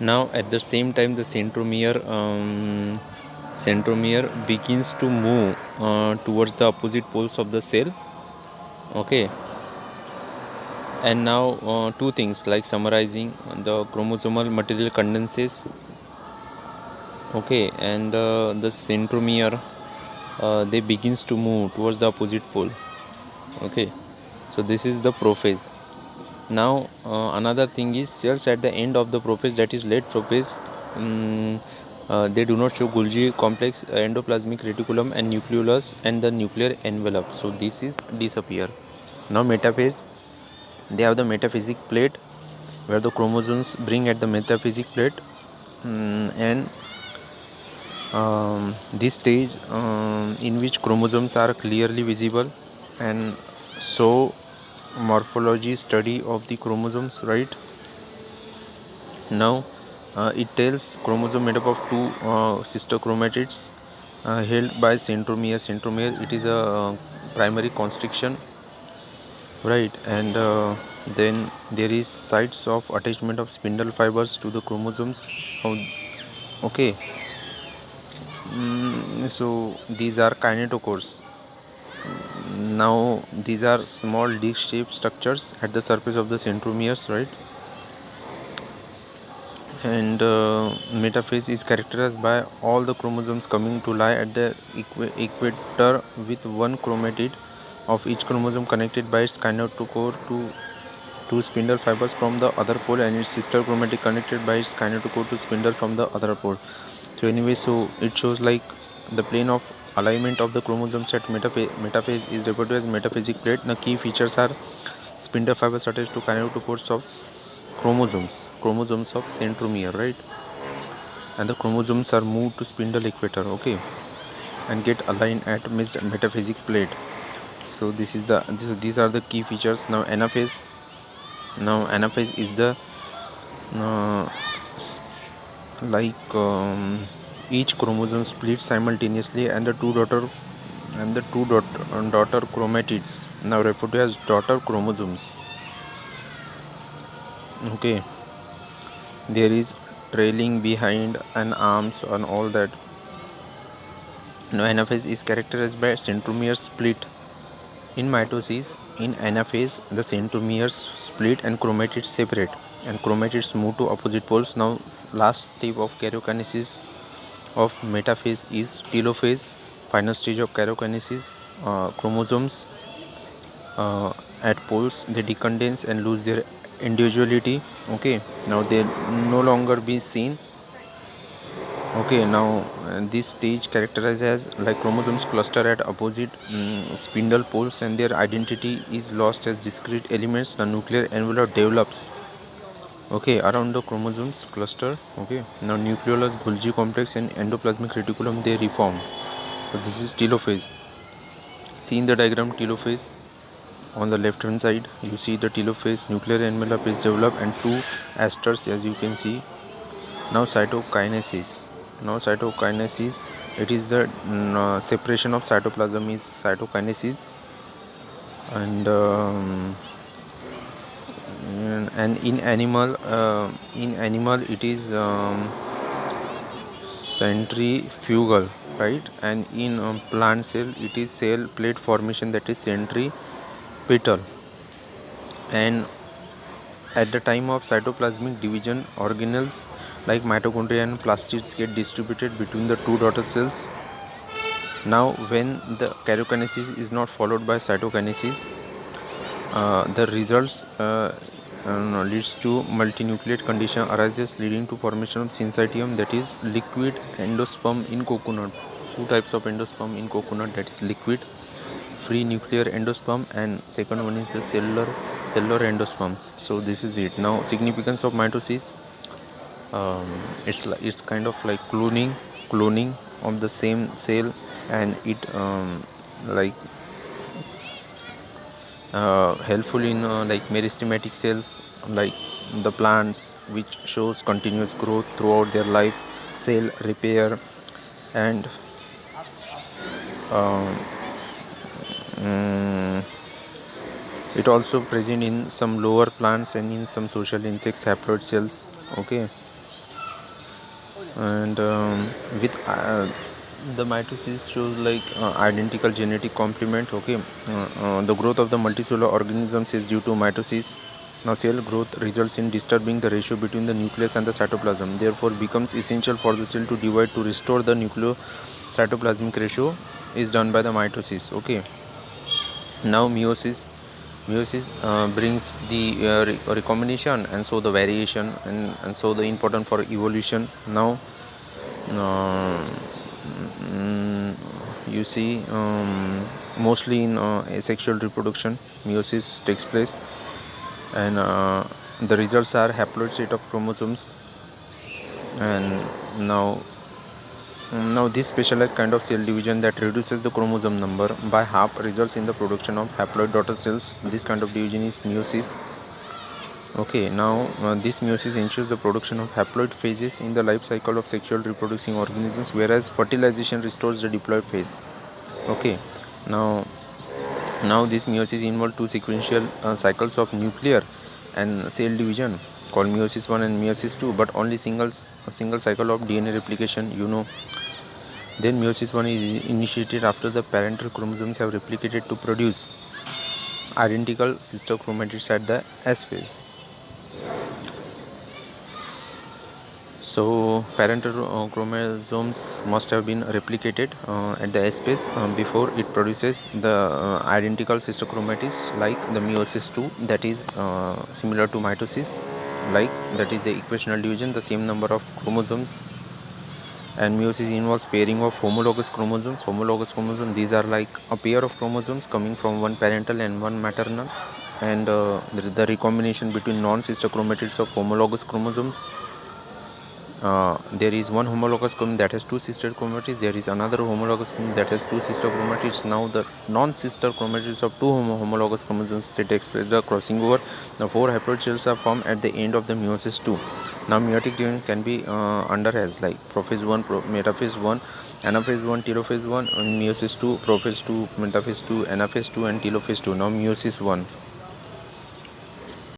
Now at the same time the centromere begins to move towards the opposite poles of the cell. Okay, and now two things like summarizing: the chromosomal material condenses, okay, and the centromere they begins to move towards the opposite pole. Okay, so this is the prophase. Now another thing is cells at the end of the prophase, that is late prophase, they do not show Golgi complex, endoplasmic reticulum and nucleolus and the nuclear envelope, so this is disappear. Now metaphase, they have the metaphasic plate where the chromosomes bring at the metaphasic plate, and this stage in which chromosomes are clearly visible, and so morphology study of the chromosomes, right? Now it tells chromosome made up of two sister chromatids held by centromere. It is a primary constriction, right? And then there is sites of attachment of spindle fibers to the chromosomes. Okay, so these are kinetochores. Now these are small disc shaped structures at the surface of the centromeres, right? And metaphase is characterized by all the chromosomes coming to lie at the equator with one chromatid of each chromosome connected by its kinetochore to two spindle fibers from the other pole, and its sister chromatid connected by its kinetochore to spindle from the other pole. So anyway, so it shows like the plane of alignment of the chromosomes at metaphase is referred to as metaphasic plate. The key features are spindle fibers attached to kinetochores of chromosomes of centromere, right? And the chromosomes are moved to spindle equator, okay, and get aligned at metaphasic plate. So these are the key features. Now anaphase. Now anaphase is the uh, each chromosome splits simultaneously, and the two daughter chromatids, now referred to as daughter chromosomes, okay, there is trailing behind and arms and all that. Now anaphase is characterized by centromere split. In mitosis, in anaphase, the centromeres split and chromatids separate, and chromatids move to opposite poles. Now last step of karyokinesis of metaphase is telophase, final stage of karyokinesis. Chromosomes at poles, they decondense and lose their individuality, okay. Now they no longer be seen, okay. Now this stage characterized as like chromosomes cluster at opposite spindle poles, and their identity is lost as discrete elements. The nuclear envelope develops, okay, around the chromosomes cluster, okay. Now nucleolus, Golgi complex and endoplasmic reticulum, they reform. So this is telophase. See in the diagram telophase, on the left hand side you see the telophase, nuclear envelope is developed and two asters, as you can see. Now cytokinesis. Now cytokinesis, it is the separation of cytoplasm is cytokinesis, and in animal it is centrifugal, right? And in plant cell it is cell plate formation, that is centripetal. And at the time of cytoplasmic division, organelles like mitochondria and plastids get distributed between the two daughter cells. Now when the karyokinesis is not followed by cytokinesis, the results leads to multinucleate condition arises, leading to formation of syncytium, that is liquid endosperm in coconut. Two types of endosperm in coconut, that is liquid free nuclear endosperm, and second one is the cellular endosperm. So this is it. Now significance of mitosis, it's kind of like cloning of the same cell, and it like helpful in like meristematic cells like the plants, which shows continuous growth throughout their life, cell repair, and um, mm, it also present in some lower plants and in some social insects haploid cells, okay. and with the mitosis shows like identical genetic complement. Okay, the growth of the multicellular organisms is due to mitosis. Now cell growth results in disturbing the ratio between the nucleus and the cytoplasm, therefore becomes essential for the cell to divide. To restore the nucleocytoplasmic ratio is done by the mitosis. Okay, now meiosis brings the recombination, and so the variation, and so the important for evolution. Now uh, mm, you see, mostly in asexual reproduction meiosis takes place, and the results are haploid set of chromosomes. And now this specialized kind of cell division that reduces the chromosome number by half results in the production of haploid daughter cells. This kind of division is meiosis. Okay, now this meiosis ensures the production of haploid phases in the life cycle of sexual reproducing organisms, whereas fertilization restores the diploid phase. Okay, now this meiosis involves two sequential cycles of nuclear and cell division called meiosis 1 and meiosis 2, but only a single cycle of DNA replication. Then meiosis 1 is initiated after the parental chromosomes have replicated to produce identical sister chromatids at the S phase. So parental chromosomes must have been replicated at the S phase before it produces the identical sister chromatids, like the meiosis 2, that is similar to mitosis, like that is the equational division, the same number of chromosomes. And meiosis involves pairing of homologous chromosomes. These are like a pair of chromosomes coming from one parental and one maternal, and the recombination between non-sister chromatids of homologous chromosomes. There is one homologous chromosome that has two sister chromatids. There is another homologous chromosome that has two sister chromatids. Now the non-sister chromatids of two homologous chromosomes, they express the crossing over. The four haploid cells are formed at the end of the meiosis 2. Now meiotic division can be under as like prophase 1, metaphase 1, anaphase 1, telophase 1, and meiosis 2, prophase 2, metaphase 2, anaphase 2, and telophase 2. Now meiosis 1.